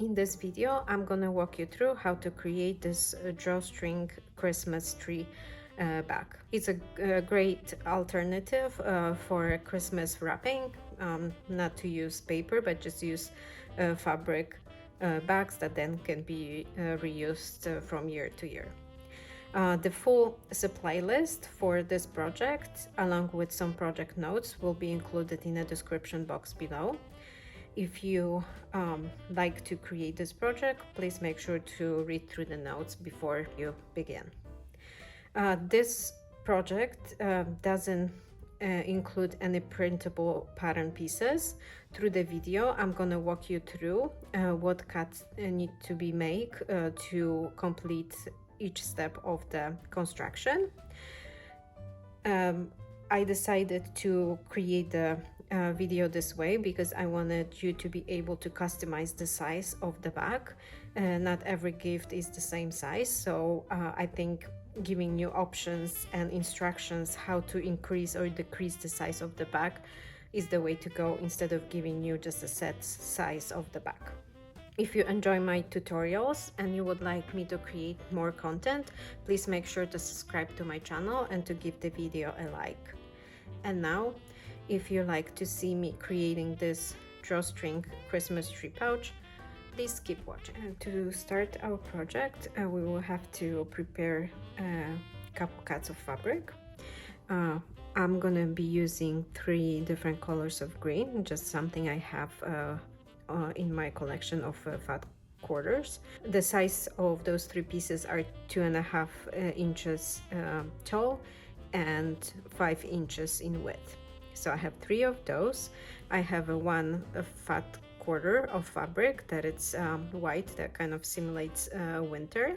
In this video, I'm gonna walk you through how to create this drawstring Christmas tree bag. It's a great alternative for Christmas wrapping, not to use paper, but just use fabric bags that then can be reused from year to year. The full supply list for this project, along with some project notes, will be included in the description box below. If you like to create this project, please make sure to read through the notes before you begin. This project doesn't include any printable pattern pieces. Through the video, I'm gonna walk you through what cuts need to be made to complete each step of the construction. I decided to create the video this way because I wanted you to be able to customize the size of the bag. Not every gift is the same size, so I think giving you options and instructions how to increase or decrease the size of the bag is the way to go, instead of giving you just a set size of the bag. If you enjoy my tutorials and you would like me to create more content, please make sure to subscribe to my channel and to give the video a like. And now, if you like to see me creating this drawstring Christmas tree pouch, please keep watching. And to start our project, we will have to prepare a couple cuts of fabric. I'm gonna be using 3 different colors of green, just something I have in my collection of fat quarters. The size of those 3 pieces are 2.5 inches tall and 5 inches in width. So I have 3 of those. I have one fat quarter of fabric that it's white, that kind of simulates winter.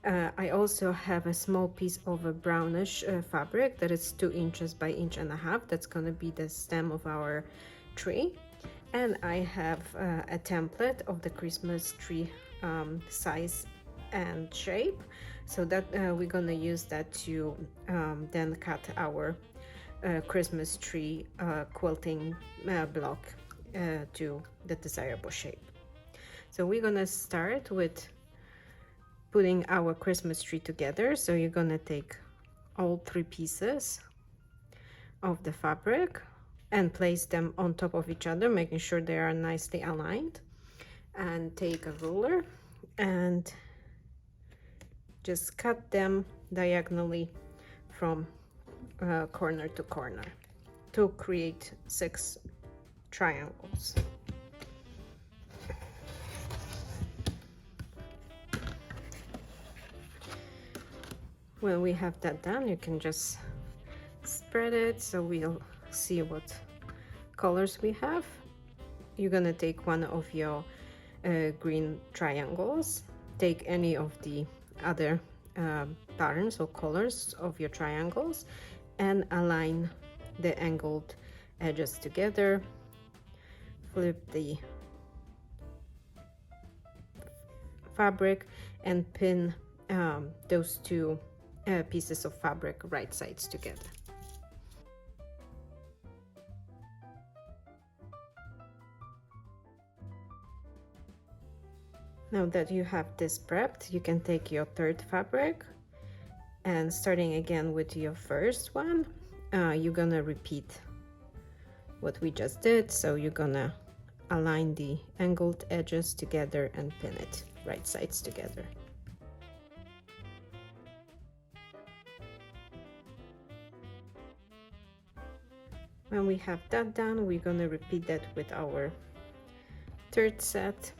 I also have a small piece of a brownish fabric that is 2 inches by 1.5 inches. That's going to be the stem of our tree. And I have a template of the Christmas tree size and shape, so that we're gonna use that to then cut our Christmas tree quilting block to the desirable shape. So we're gonna start with putting our Christmas tree together. So you're gonna take all 3 pieces of the fabric and place them on top of each other, making sure they are nicely aligned. And take a ruler and just cut them diagonally from corner to corner to create 6 triangles. When we have that done, you can just spread it so we'll see what colors we have. You're gonna take one of your green triangles, take any of the other patterns or colors of your triangles, and align the angled edges together. Flip the fabric and pin those 2 pieces of fabric right sides together. Now that you have this prepped, you can take your 3rd fabric and, starting again with your first one, you're gonna repeat what we just did. So you're gonna align the angled edges together and pin it right sides together. When we have that done, we're gonna repeat that with our 3rd set.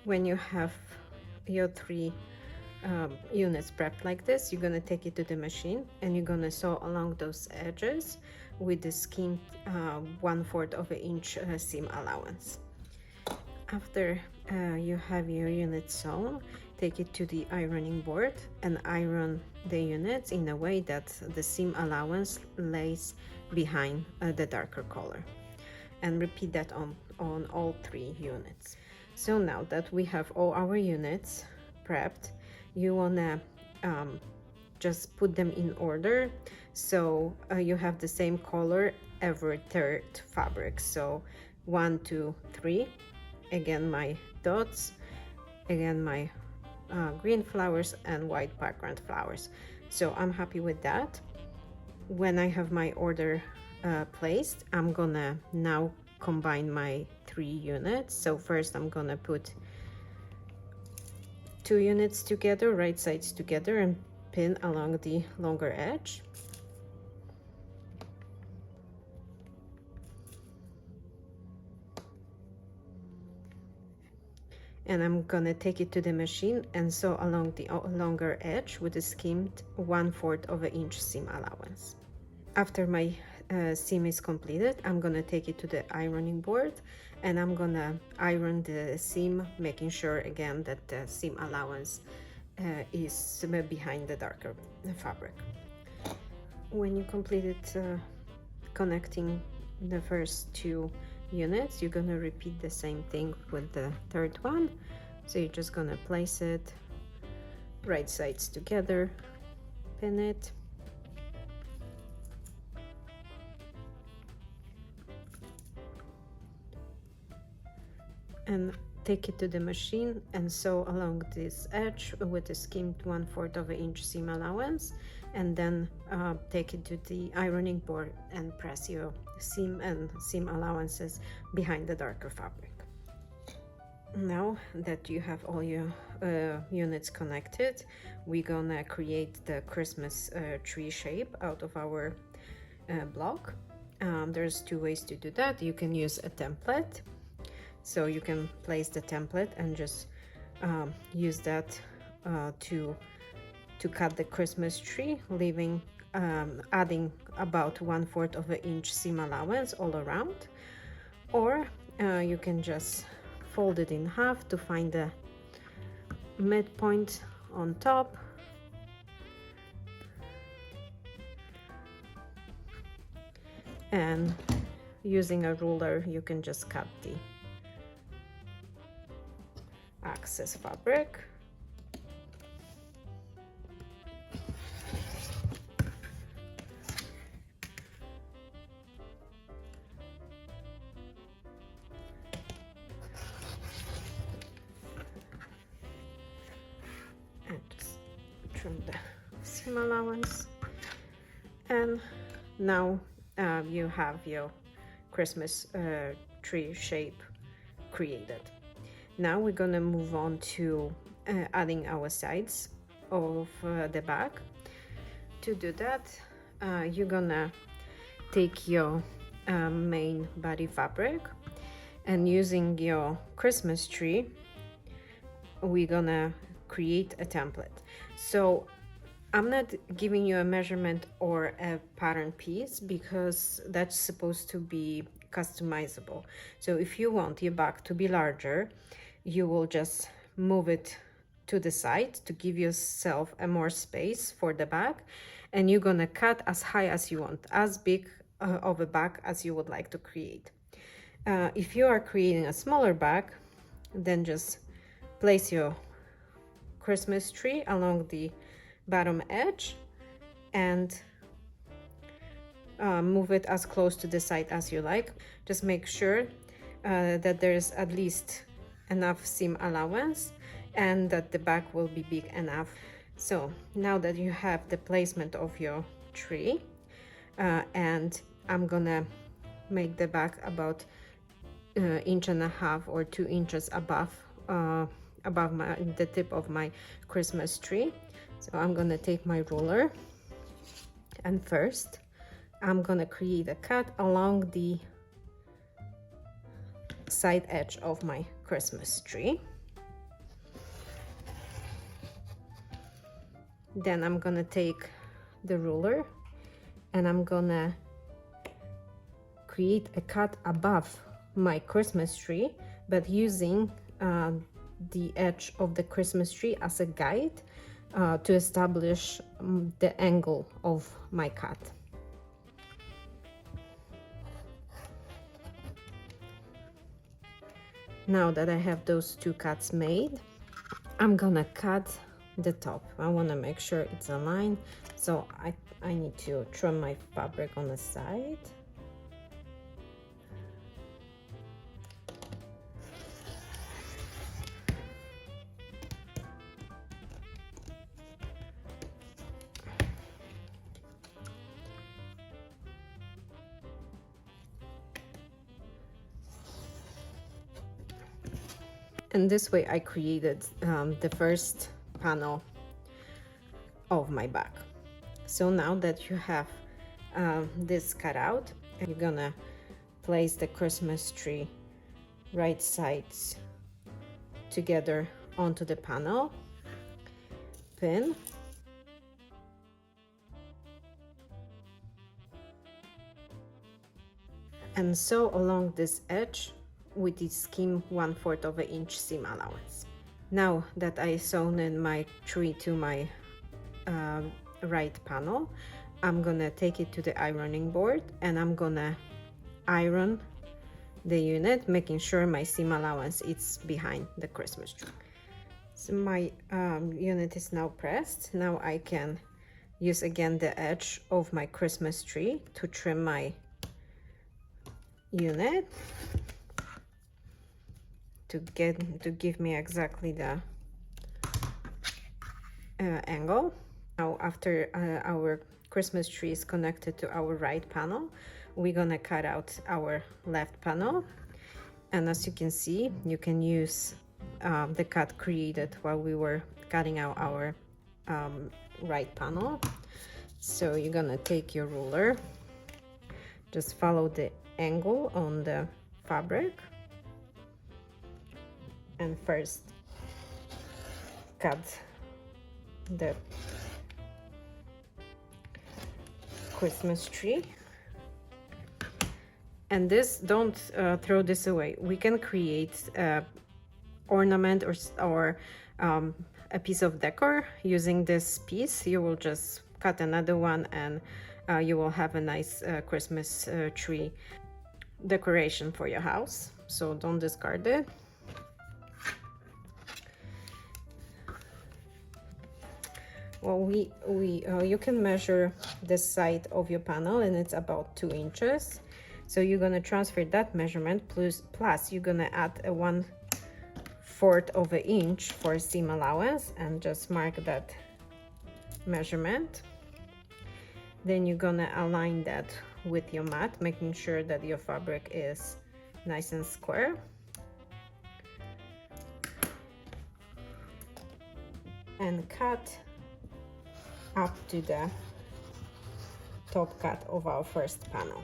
When you have your 3 units prepped like this, you're gonna take it to the machine and you're gonna sew along those edges with the scant 1/4 of an inch seam allowance. After you have your unit sewn, take it to the ironing board and iron the units in a way that the seam allowance lays behind the darker color, and repeat that on all 3 units. So now that we have all our units prepped, you wanna just put them in order, so you have the same color every third fabric. So 1, 2, 3, again my dots, again my green flowers and white background flowers. So I'm happy with that. When I have my order placed, I'm gonna now combine my 3 units. So first I'm gonna put 2 units together, right sides together, and pin along the longer edge. And I'm gonna take it to the machine and sew along the longer edge with a skimmed 1/4 of an inch seam allowance. After my seam is completed, I'm gonna take it to the ironing board and I'm gonna iron the seam, making sure again that the seam allowance is behind the darker fabric. When you completed connecting the first 2 units, you're gonna repeat the same thing with the third one. So you're just gonna place it right sides together, pin it, and take it to the machine and sew along this edge with a skimmed 1/4 of an inch seam allowance, and then take it to the ironing board and press your seam and seam allowances behind the darker fabric. Now that you have all your units connected, we're gonna create the Christmas tree shape out of our block. There's 2 ways to do that. You can use a template, so you can place the template and just use that to cut the Christmas tree, leaving adding about 1/4 of an inch seam allowance all around, or you can just fold it in half to find the midpoint on top, and using a ruler you can just cut the excess fabric. And just trim the seam allowance, and now you have your Christmas tree shape created. Now we're gonna move on to adding our sides of the bag. To do that, you're gonna take your main body fabric, and using your Christmas tree, we're gonna create a template. So I'm not giving you a measurement or a pattern piece because that's supposed to be customizable. So if you want your bag to be larger, you will just move it to the side to give yourself a more space for the bag, and you're gonna cut as high as you want, as big of a bag as you would like to create. If you are creating a smaller bag, then just place your Christmas tree along the bottom edge and move it as close to the side as you like. Just make sure that there's at least enough seam allowance and that the bag will be big enough. So now that you have the placement of your tree, and I'm gonna make the bag about 1.5 inches or 2 inches above the tip of my Christmas tree. So I'm gonna take my ruler, and first I'm gonna create a cut along the side edge of my Christmas tree. Then I'm gonna take the ruler and I'm gonna create a cut above my Christmas tree, but using the edge of the Christmas tree as a guide to establish the angle of my cut. Now that I have those 2 cuts made, I'm gonna cut the top. I want to make sure it's aligned, so I need to trim my fabric on the side. And this way I created the first panel of my bag. So now that you have this cut out, you're gonna place the Christmas tree right sides together onto the panel, pin, and sew along this edge with the skim 1/4 of an inch seam allowance. Now that I sewn in my tree to my right panel, I'm gonna take it to the ironing board and I'm gonna iron the unit, making sure my seam allowance is behind the Christmas tree. So my unit is now pressed. Now I can use again the edge of my Christmas tree to trim my unit to give me exactly the angle. Now after our Christmas tree is connected to our right panel, we're gonna cut out our left panel, and as you can see, you can use the cut created while we were cutting out our right panel. So you're gonna take your ruler, just follow the angle on the fabric, and first cut the Christmas tree. And this, don't throw this away. We can create ornament or a piece of decor using this piece. You will just cut another one and you will have a nice Christmas tree decoration for your house. So don't discard it. Well, you can measure the side of your panel and it's about 2 inches. So you're gonna transfer that measurement plus you're gonna add a 1/4 of an inch for seam allowance and just mark that measurement. Then you're gonna align that with your mat, making sure that your fabric is nice and square. And cut up to the top cut of our first panel.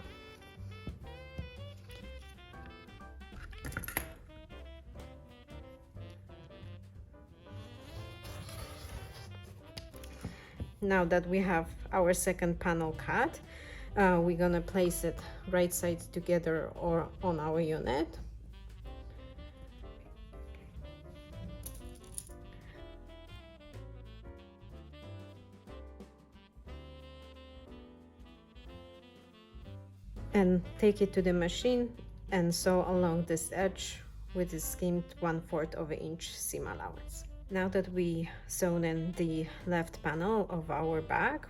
Now that we have our second panel cut, we're gonna place it right sides together or on our unit. And take it to the machine and sew along this edge with the skimmed 1/4 of an inch seam allowance. Now that we sewn in the left panel of our bag,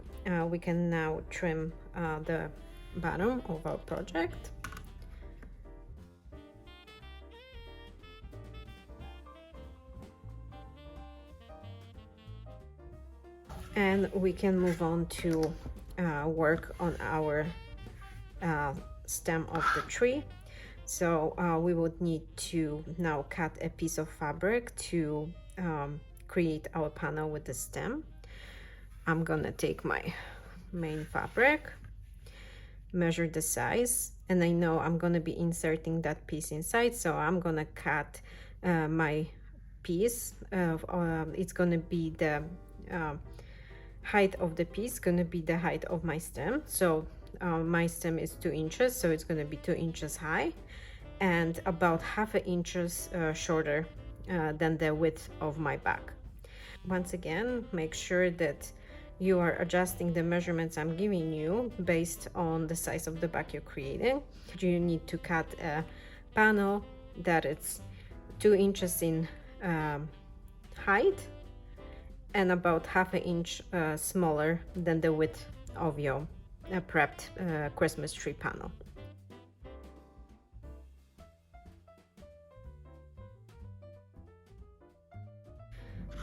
we can now trim the bottom of our project. And we can move on to work on our stem of the tree. So we would need to now cut a piece of fabric to create our panel with the stem. I'm gonna take my main fabric, measure the size, and I know I'm gonna be inserting that piece inside, so I'm gonna cut my piece. It's gonna be the height of the piece, gonna be the height of my stem. So my stem is 2 inches, so it's gonna be 2 inches high and about 1/2 inches shorter than the width of my bag. Once again, make sure that you are adjusting the measurements I'm giving you based on the size of the bag you're creating. You need to cut a panel that it's 2 inches in height and about half an inch smaller than the width of your prepped Christmas tree panel.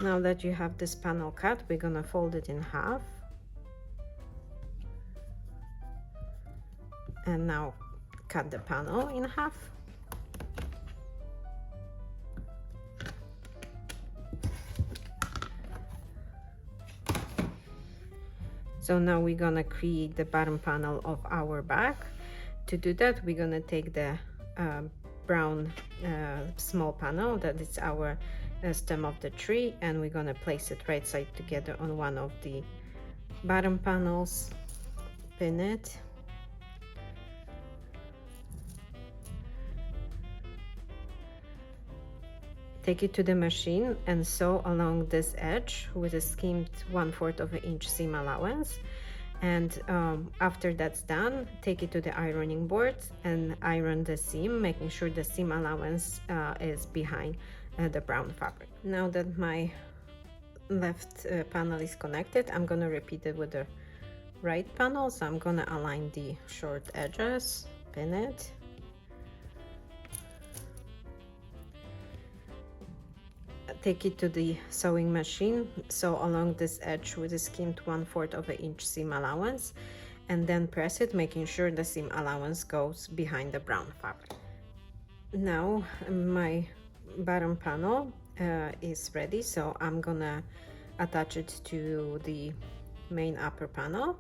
Now that you have this panel cut, we're gonna fold it in half. And now cut the panel in half. So now we're gonna create the bottom panel of our bag. To do that, we're gonna take the brown small panel that is our stem of the tree, and we're gonna place it right side together on one of the bottom panels, pin it, take it to the machine and sew along this edge with a skimmed 1/4 of an inch seam allowance. And after that's done, take it to the ironing board and iron the seam, making sure the seam allowance is behind the brown fabric. Now that my left panel is connected, I'm gonna repeat it with the right panel. So I'm gonna align the short edges, pin it, take it to the sewing machine, sew along this edge with a skimmed 1/4 of an inch seam allowance, and then press it, making sure the seam allowance goes behind the brown fabric. Now my bottom panel is ready, so I'm gonna attach it to the main upper panel.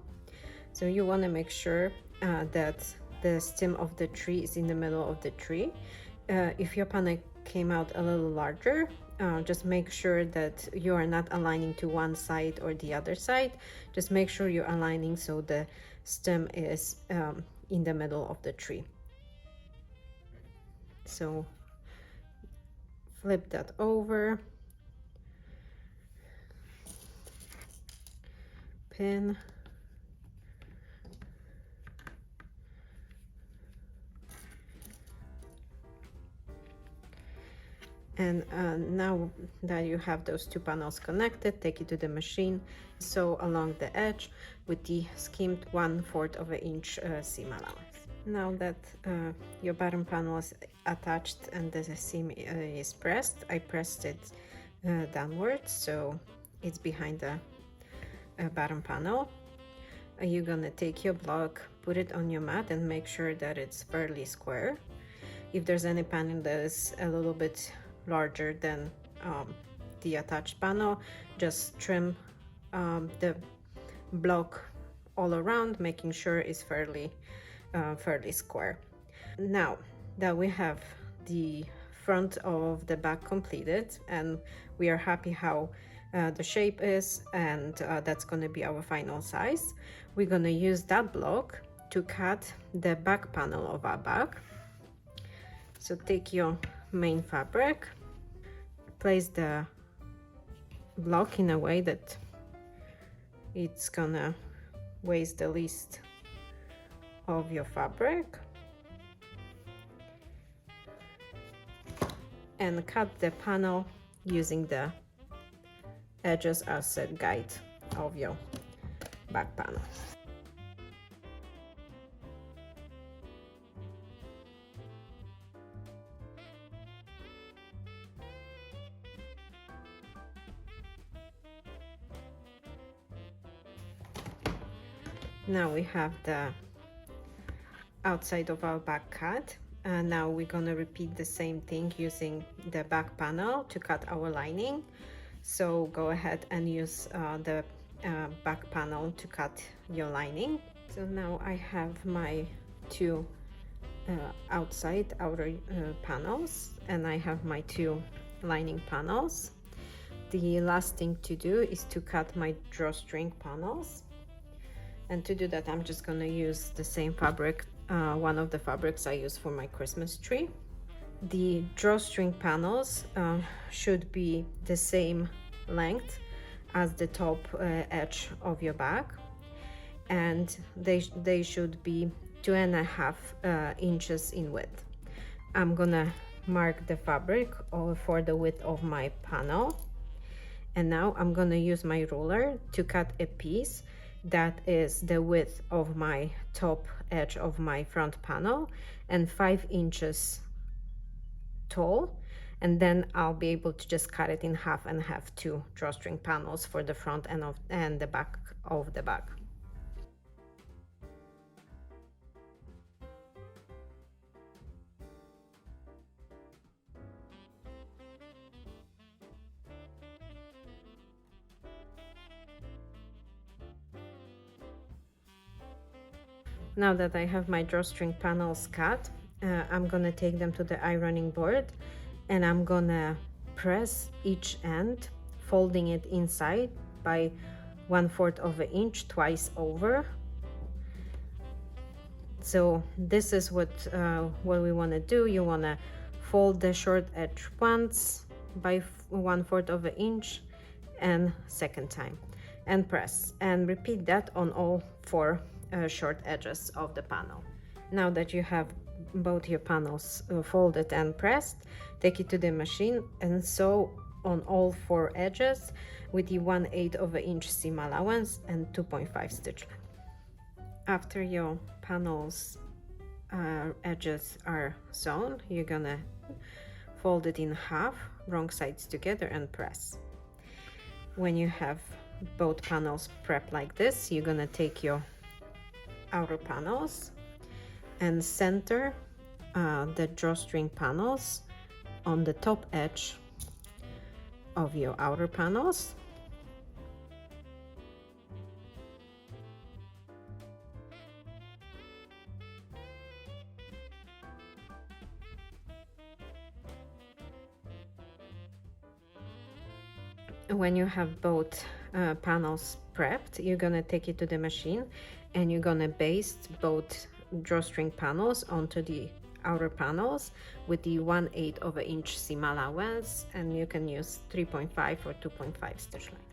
So you want to make sure that the stem of the tree is in the middle of the tree. If your panel came out a little larger, just make sure that you are not aligning to one side or the other side. Just make sure you're aligning so the stem is in the middle of the tree. So flip that over, pin, and now that you have those two panels connected, take it to the machine, sew along the edge with the skimmed 1/4 of an inch seam allowance. Now that your bottom panel is attached and the seam is pressed, I pressed it downwards so it's behind the bottom panel. You're gonna take your block, put it on your mat, and make sure that it's fairly square. If there's any panel that is a little bit larger than the attached panel, just trim the block all around, making sure it's fairly square. Now that we have the front of the bag completed and we are happy how the shape is, and that's going to be our final size, we're going to use that block to cut the back panel of our bag. So take your main fabric, place the block in a way that it's gonna waste the least of your fabric, and cut the panel using the edges as a guide of your back panel. Now we have the outside of our back cut, and now we're gonna repeat the same thing using the back panel to cut our lining. So go ahead and use the back panel to cut your lining. So now I have my two outer panels, and I have my two lining panels. The last thing to do is to cut my drawstring panels. And to do that, I'm just going to use the same fabric, one of the fabrics I use for my Christmas tree. The drawstring panels should be the same length as the top edge of your bag, and they should be 2.5 inches in width. I'm gonna mark the fabric for the width of my panel, And now I'm gonna use my ruler to cut a piece that is the width of my top edge of my front panel and 5 inches tall, and then I'll be able to just cut it in half and have 2 drawstring panels for the front and the back of the bag. Now that I have my drawstring panels cut, I'm gonna take them to the ironing board and I'm gonna press each end, folding it inside by 1/4 of an inch twice over. So this is what we want to do. You want to fold the short edge once by 1/4 of an inch and second time, and press, and repeat that on all 4 short edges of the panel. Now that you have both your panels folded and pressed, take it to the machine and sew on all 4 edges with the 1/8 of an inch seam allowance and 2.5 stitch length. After your panels edges are sewn, you're gonna fold it in half, wrong sides together, and press. When you have both panels prepped like this, you're gonna take your outer panels and center the drawstring panels on the top edge of your outer panels. When you have both panels prepped, you're gonna take it to the machine and you're gonna baste both drawstring panels onto the outer panels with the 1/8 of an inch seam allowance, and you can use 3.5 or 2.5 stitch length.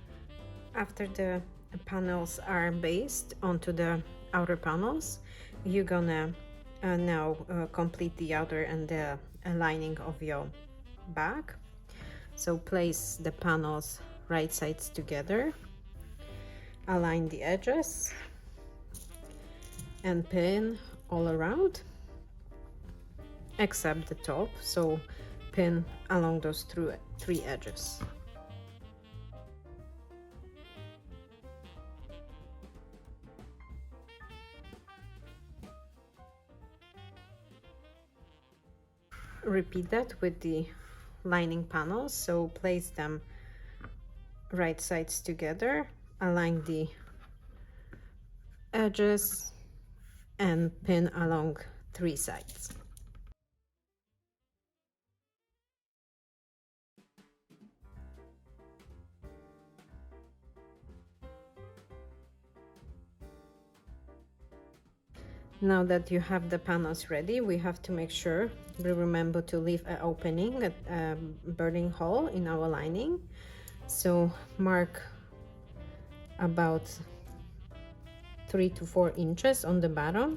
After the panels are basted onto the outer panels, you're gonna now complete the outer and the lining of your bag. So place the panels right sides together, align the edges, and pin all around except the top, so pin along those 3 edges. Repeat that with the lining panels, so place them right sides together, align the edges, and pin along 3 sides. Now that you have the panels ready, we have to make sure we remember to leave an opening, a burning hole in our lining. So mark about 3 to 4 inches on the bottom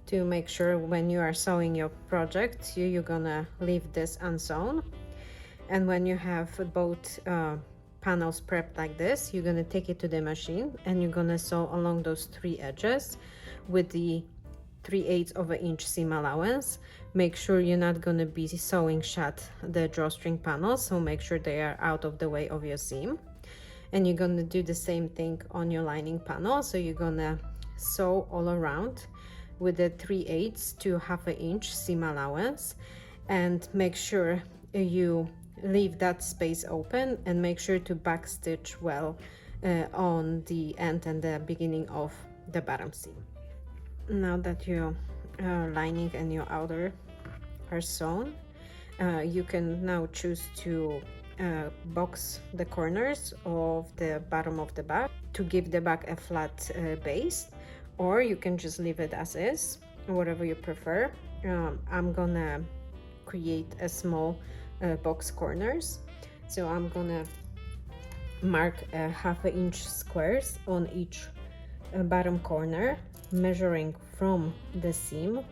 to make sure when you are sewing your project, you're gonna leave this unsewn. And when you have both panels prepped like this, you're gonna take it to the machine and you're gonna sew along those 3 edges with the 3/8 of an inch seam allowance. Make sure you're not gonna be sewing shut the drawstring panels, so make sure they are out of the way of your seam. And you're gonna do the same thing on your lining panel, so you're gonna sew all around with the 3/8 to 1/2 inch seam allowance, and make sure you leave that space open and make sure to backstitch well on the end and the beginning of the bottom seam. Now that your lining and your outer are sewn, you can now choose to box the corners of the bottom of the bag to give the bag a flat base, or you can just leave it as is, whatever you prefer. I'm gonna create a small box corners, so I'm gonna mark 1/2 inch squares on each bottom corner, measuring from the seam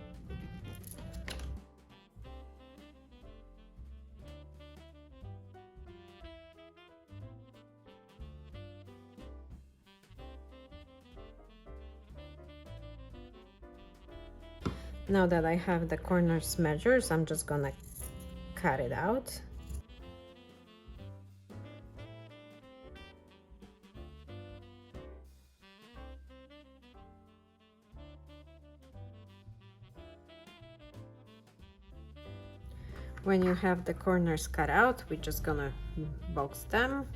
Now that I have the corners measures, I'm just gonna cut it out. When you have the corners cut out, we're just gonna box them.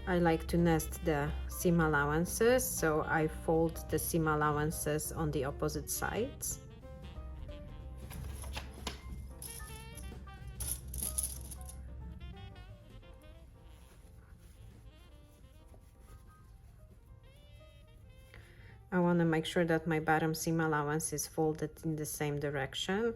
I like to nest the seam allowances, so I fold the seam allowances on the opposite sides. I want to make sure that my bottom seam allowance is folded in the same direction.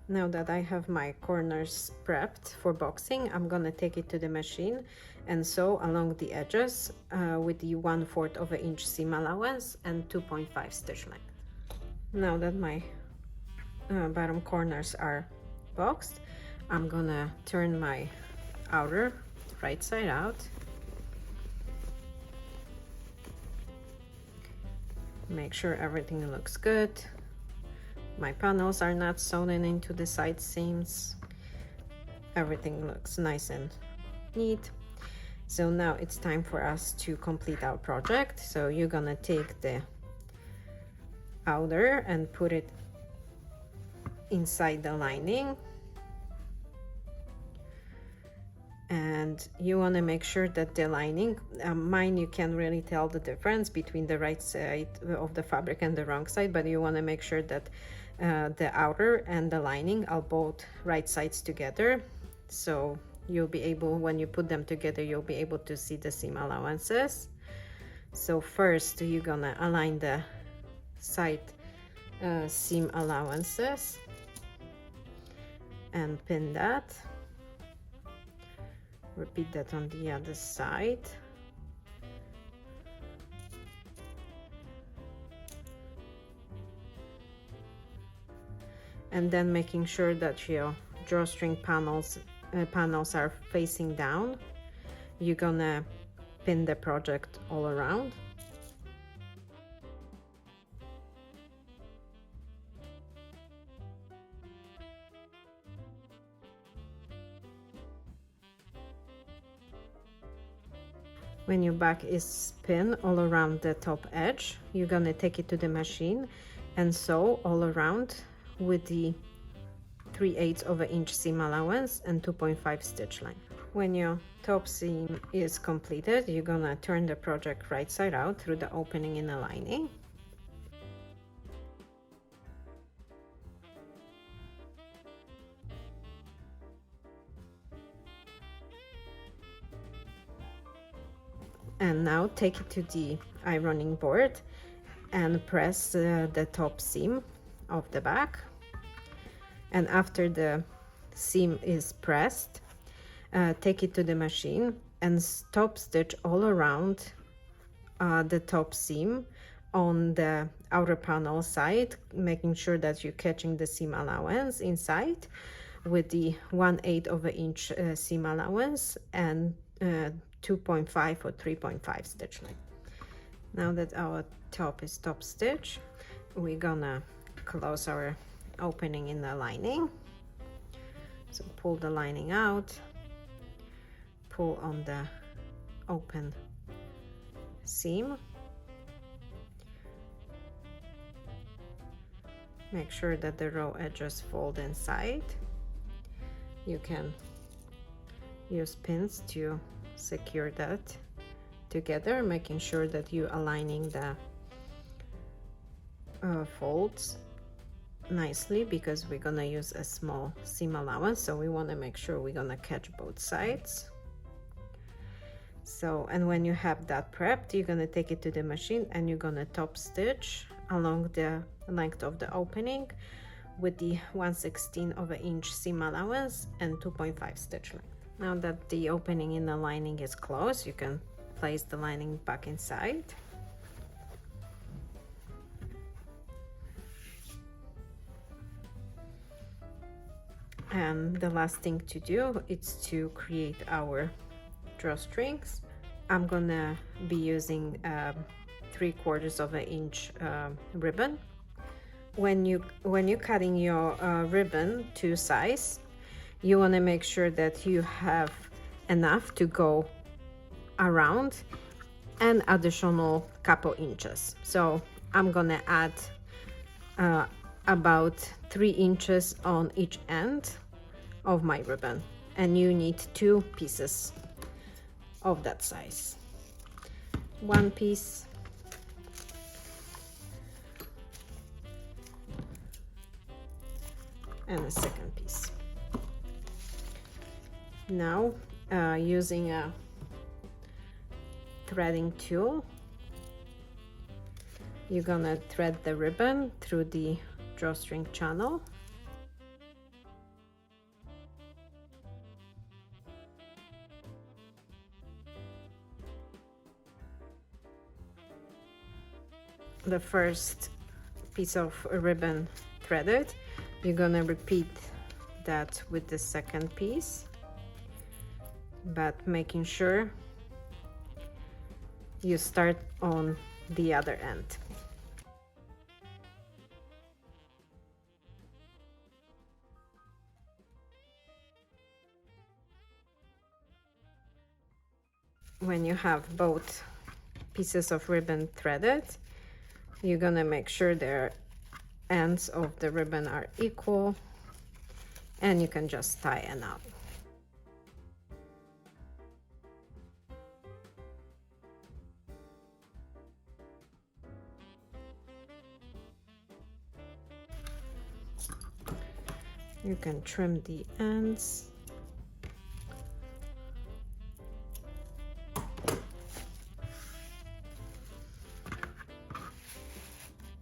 Now that I have my corners prepped for boxing, I'm gonna take it to the machine and sew along the edges with the 1/4 of an inch seam allowance and 2.5 stitch length. Now that my bottom corners are boxed, I'm gonna turn my outer right side out. Make sure everything looks good. My panels are not sewn into the side seams. Everything looks nice and neat. So now it's time for us to complete our project. So you're gonna take the outer and put it inside the lining. And you want to make sure that the lining, mine you can really tell the difference between the right side of the fabric and the wrong side, but you want to make sure that the outer and the lining are both right sides together, so you'll be able, when you put them together, you'll be able to see the seam allowances. So first you're gonna align the side seam allowances and pin that. Repeat that on the other side. And then making sure that your drawstring panels are facing down. You're gonna pin the project all around. When your back is pinned all around the top edge, you're gonna take it to the machine and sew all around with the 3/8 of an inch seam allowance and 2.5 stitch length. When your top seam is completed, you're gonna turn the project right side out through the opening in the lining. And now take it to the ironing board and press the top seam of the back. And after the seam is pressed, take it to the machine and top stitch all around the top seam on the outer panel side, making sure that you're catching the seam allowance inside with the 1/8 of an inch seam allowance and 2.5 or 3.5 stitch length. Now that our top is top stitch, we're gonna close our opening in the lining. So pull the lining out, pull on the open seam, make sure that the raw edges fold inside. You can use pins to secure that together, making sure that you're aligning the folds nicely, because we're gonna use a small seam allowance, so we want to make sure we're gonna catch both sides. So, and when you have that prepped, you're gonna take it to the machine and you're gonna top stitch along the length of the opening with the 1/16 of an inch seam allowance and 2.5 stitch length. Now that the opening in the lining is closed, you can place the lining back inside. And the last thing to do is to create our drawstrings. I'm gonna be using 3/4 of an inch ribbon. When you're cutting your ribbon to size, you want to make sure that you have enough to go around and additional couple inches. So I'm gonna add about 3 inches on each end of my ribbon, and you need 2 pieces of that size. 1 piece and a second piece. Now using a threading tool, you're gonna thread the ribbon through the drawstring channel. The first piece of ribbon threaded, you're gonna repeat that with the second piece, but making sure you start on the other end. When you have both pieces of ribbon threaded, you're gonna make sure their ends of the ribbon are equal, and you can just tie a knot. You can trim the ends.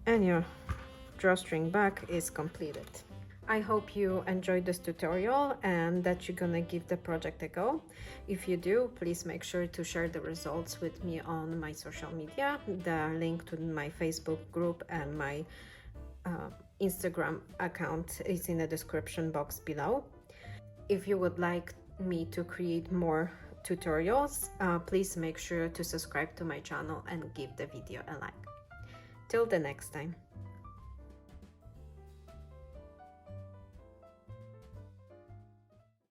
And your drawstring back is completed. I hope you enjoyed this tutorial and that you're gonna give the project a go. If you do, please make sure to share the results with me on my social media. The link to my Facebook group and my Instagram account is in the description box below. If you would like me to create more tutorials, please make sure to subscribe to my channel and give the video a like. Till the next time.